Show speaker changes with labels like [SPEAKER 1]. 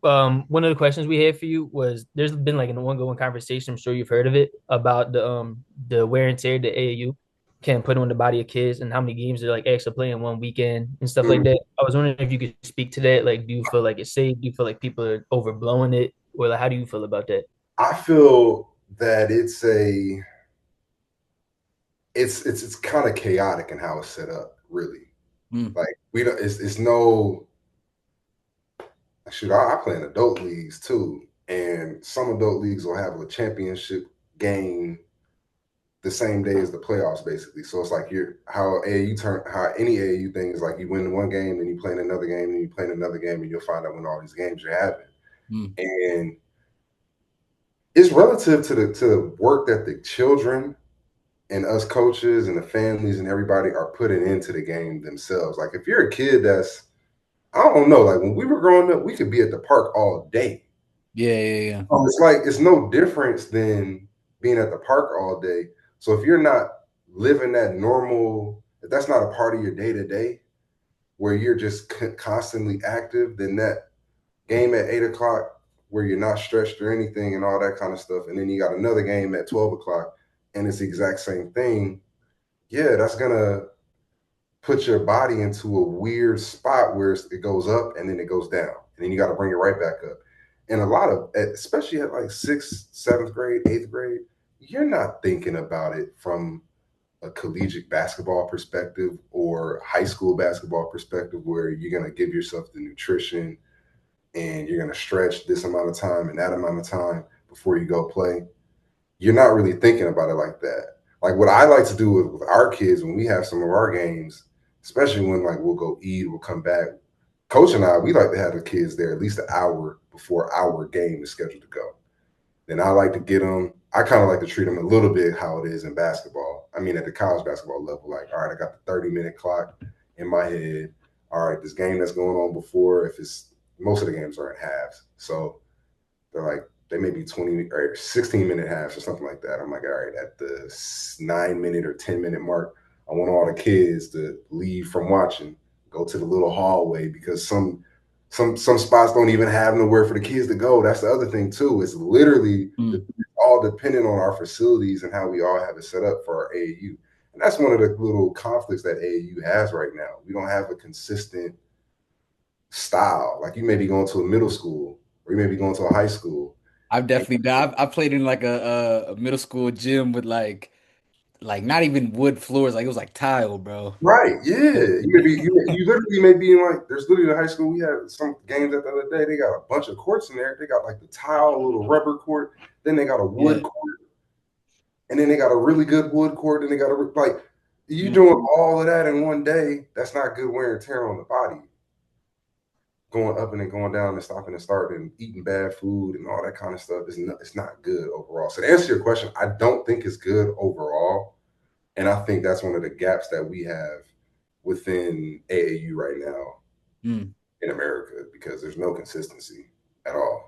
[SPEAKER 1] one of the questions we had for you was there's been like an ongoing conversation, I'm sure you've heard of it, about the wear and tear the AAU can put on the body of kids and how many games they're like actually playing one weekend and stuff like
[SPEAKER 2] Mm.
[SPEAKER 1] that. I was wondering if you could speak to that. Like, do you feel like it's safe? Do you feel like people are overblowing it? Or like how do you feel about that?
[SPEAKER 2] I feel that it's kind of chaotic in how it's set up, really.
[SPEAKER 3] Mm.
[SPEAKER 2] Like we don't it's no shoot, I play in adult leagues too. And some adult leagues will have a championship game the same day as the playoffs, basically. So it's like you're how any AAU thing is like you win one game, then you play in another game, then you play in another game, and you'll find out when all these games you're having.
[SPEAKER 3] Mm.
[SPEAKER 2] And it's relative to the work that the children and us coaches and the families and everybody are putting into the game themselves. Like if you're a kid that's I don't know, like when we were growing up, we could be at the park all day.
[SPEAKER 3] Yeah, yeah, yeah.
[SPEAKER 2] It's like it's no difference than being at the park all day. So if you're not living that normal, if that's not a part of your day to day, where you're just constantly active, then that game at 8 o'clock where you're not stretched or anything and all that kind of stuff, and then you got another game at 12 o'clock and it's the exact same thing. Yeah, that's gonna put your body into a weird spot where it goes up and then it goes down, and then you got to bring it right back up. And a lot of, especially at like sixth, seventh grade, eighth grade, you're not thinking about it from a collegiate basketball perspective or high school basketball perspective, where you're going to give yourself the nutrition and you're going to stretch this amount of time and that amount of time before you go play. You're not really thinking about it like that. Like what I like to do with our kids when we have some of our games, especially when like we'll go eat, we'll come back. Coach and I, we like to have the kids there at least an hour before our game is scheduled to go. Then I like to get them. I kind of like to treat them a little bit how it is in basketball. I mean, at the college basketball level, like, all right, I got the 30-minute clock in my head. All right, this game that's going on before, if it's most of the games are in halves. So they're like, they may be 20 or 16-minute halves or something like that. I'm like, all right, at the 9-minute or 10-minute mark, I want all the kids to leave from watching, go to the little hallway because some spots don't even have nowhere for the kids to go. That's the other thing too. It's literally
[SPEAKER 3] Mm.
[SPEAKER 2] all dependent on our facilities and how we all have it set up for our AAU. And that's one of the little conflicts that AAU has right now. We don't have a consistent style. Like you may be going to a middle school or you may be going to a high school.
[SPEAKER 3] I've definitely done. I played in like a middle school gym with like not even wood floors, like it was like tile, bro.
[SPEAKER 2] Right, yeah. You literally may be in like there's literally a high school. We had some games at the other day. They got a bunch of courts in there. They got like the tile, little rubber court, then they got a wood
[SPEAKER 3] Yeah.
[SPEAKER 2] court, and then they got a really good wood court, and they got a like you
[SPEAKER 3] Mm.
[SPEAKER 2] doing all of that in one day. That's not good wear and tear on the body. Going up and then going down and stopping and starting and eating bad food and all that kind of stuff is it's not good overall. So to answer your question, I don't think it's good overall. And I think that's one of the gaps that we have within AAU right now
[SPEAKER 3] Mm.
[SPEAKER 2] in America because there's no consistency at all.